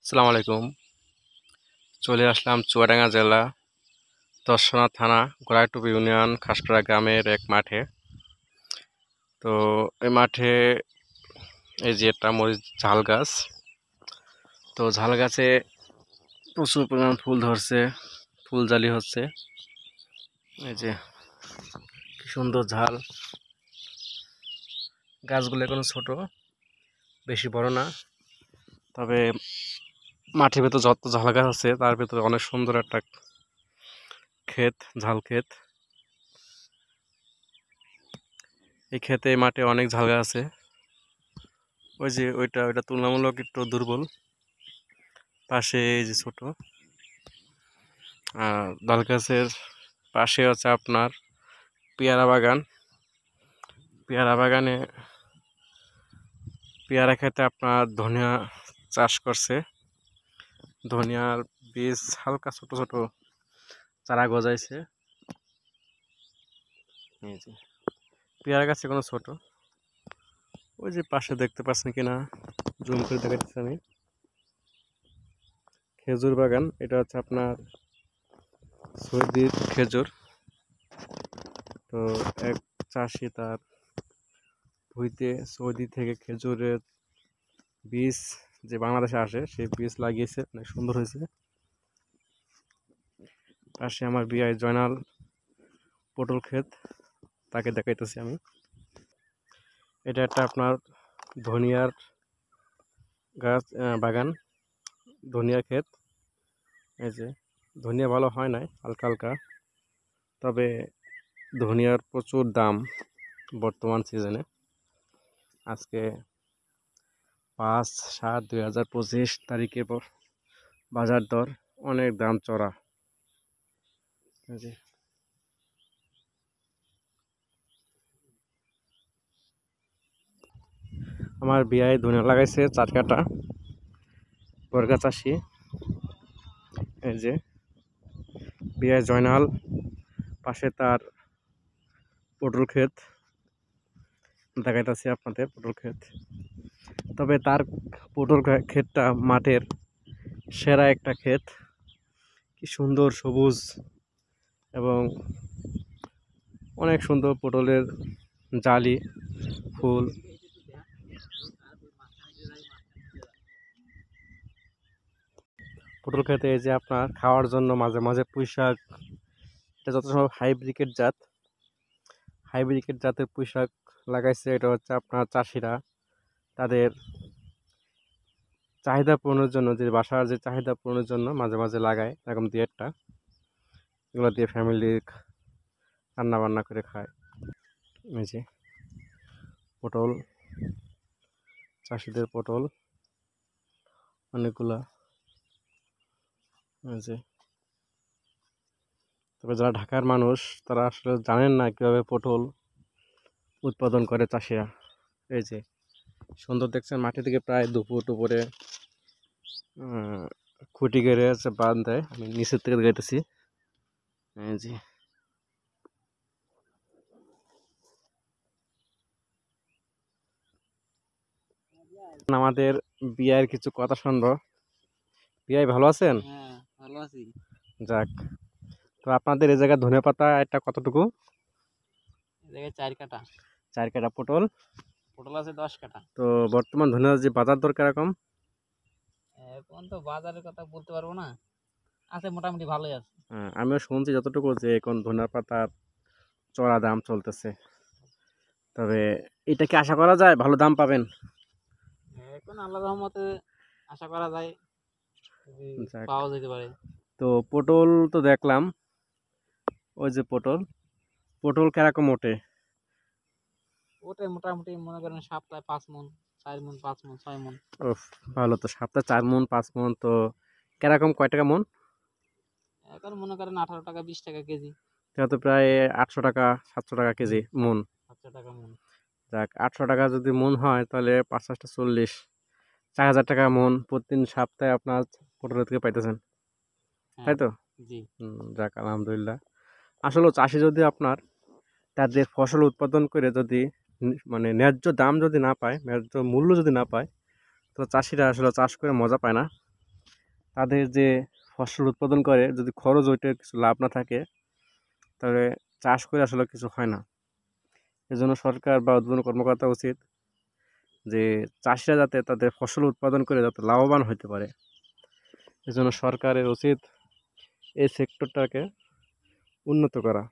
আসসালামু আলাইকুম। চলে আসলাম চুয়াডাঙ্গা জেলা দর্শনা থানা গোড়াইটুপি ইউনিয়ন খাসপাড়া গ্রামের এক মাঠে। তো এই মাঠে এই যে একটা মরিচ ঝাল গাছ। তো ঝাল গাছে প্রচুর পরিমাণ ফুল ধরছে, ফুল জালি হচ্ছে। এই যে কি সুন্দর ঝাল। গাছগুলো এখনো ছোট, বেশি বড় না। তবে মাঠের ভেতর যত ঝাল গাছ আছে তার ভেতরে অনেক সুন্দর একটা ক্ষেত, ঝাল ক্ষেত। এই ক্ষেতে মাঠে অনেক ঝাল গাছ আছে। ওই যে ওইটা তুলনামূলক একটু দুর্বল। পাশে এই যে ছোট তাল গাছের পাশে হচ্ছে আপনার পেয়ারা বাগান। পেয়ারা বাগানে পেয়ারা খেতে আপনার ধনিয়া চাষ করছে। ধনিয়ার বীজ হালকা ছোট ছোট চারা গজাইছে। এই যে পেয়ারা গাছ এখনো ছোট। ওই যে পাশে দেখতে পাচ্ছেন কিনা, জুম করে দেখাচ্ছি আমি। খেজুর বাগান, এটা হচ্ছে আপনার সৌদির খেজুর। তো এক চাষি তার ভুঁইতে সৌদি থেকে খেজুরের বীজ যে বাংলাদেশে আসে সেই বীজ লাগিয়েছে, অনেক সুন্দর হয়েছে। পাশে আমার বিআই জয়নাল পটল ক্ষেত, তাকে দেখাইতেছি আমি। এটা একটা আপনার ধনিয়ার গাছ, বাগান, ধনিয়া ক্ষেত। এই যে ধনিয়া ভালো হয় নাই, হালকা হালকা। তবে ধনিয়ার প্রচুর দাম বর্তমান সিজনে। আজকে 5/7/2025 তারিখে বাজার দর অনেক দাম চড়া। এই যে আমার বিয়ায় ধনিয়া লাগাইছে 4 কাঠা, বর্গা চাষি। এই যে বিয়ায় জয়নাল, পাশে তার পটল ক্ষেত দেখাইতেছি আপনাদের, পটল ক্ষেত। তবে তার পটল ক্ষেতটা মাঠের সেরা একটা ক্ষেত। কি সুন্দর সবুজ এবং অনেক সুন্দর পটলের জালি, ফুল। পটল খেতে এই যে আপনার খাওয়ার জন্য মাঝে মাঝে পুঁই শাক, এটা যত সম্ভব হাইব্রিকেট জাতের পুঁই শাক লাগাইছে। এটা হচ্ছে আপনার চাষিরা তাদের চাহিদা পূরণের জন্য, যে বাসার যে চাহিদা পূরণের জন্য মাঝে মাঝে লাগায়, এরকম দিয়ে একটা, এগুলো দিয়ে ফ্যামিলি রান্না বান্না করে খায়। এই যে পটল, চাষিদের পটল অনেকগুলা। এই যে তবে যারা ঢাকার মানুষ তারা আসলে জানেন না কিভাবে পটল উৎপাদন করে চাষিরা। এই যে সুন্দর দেখছেন, মাটি থেকে প্রায় 2 ফুট উপরে খুঁটি গেড়ে আছে, বাঁধ দেয়। আমি নিচের থেকে দেখাইতেছি। এই যে আমাদের বিয়ের কিছু কথা শুনবো। বিয়াই ভালো আছেন? হ্যাঁ, ভালো আছি। যাক, তো আপনাদের এই জায়গায় ধনেপাতা একটা কতটুকু? এ জায়গায় 4 কাঠা। 4 কাঠা পটল। পটল আছে 10 কাঠা। তো বর্তমান ধনিয়ার যে বাজার দর কিরকম? এখন তো বাজারের কথা বলতে পারবো না। আছে মোটামুটি ভালোই আছে। আমিও শুনছি যতটুকু যে এখন ধনিয়ার পাতার চড়া দাম চলতেছে। তবে এটা কি আশা করা যায় ভালো দাম পাবেন? এখন আল্লাহর রহমতে আশা করা যায় যদি যাক, পাওয়া যেতে পারে। তো পটল তো দেখলাম, ওই যে পটল, পটল কিরকম ওঠে? ওটা মোটামুটি মনে করেন সপ্তাহে 5 মণ, 4 মণ, 5 মণ, 6 মণ। উফ, ভালো তো। সপ্তাহে 4 মণ 5 মণ, তো কিরকম কয় টাকা মণ? এখন মনে করেন 18 টাকা 20 টাকা কেজি। এটা তো প্রায় 800 টাকা 700 টাকা কেজি মণ। 700 টাকা মণ। যাক, 800 টাকা যদি মণ হয় তাহলে 5 × 8 = 40, 4,000 টাকা মণ প্রতিদিন সপ্তাহে আপনার পটলের থেকে পাইতেছেন, তাই হ্যাঁ, তো? জি। যাক, আলহামদুলিল্লাহ। আসলে চাষি যদি আপনার তাদের ফসল উৎপাদন করে যদি মানে ন্যায্য দাম যদি না পায়, ন্যায্য মূল্য যদি না পায়, তো চাষিরা আসলে চাষ করে মজা পায় না। তাদের যে ফসল উৎপাদন করে যদি খরচ ওইটার কিছু লাভ না থাকে তাহলে চাষ করে আসলে কিছু হয় না। এজন্য সরকার বা উদ্বোধন কর্মকর্তা উচিত যে চাষিরা যাতে তাদের ফসল উৎপাদন করে যাতে লাভবান হতে পারে, এজন্য সরকারের উচিত এই সেক্টরটাকে উন্নত করা।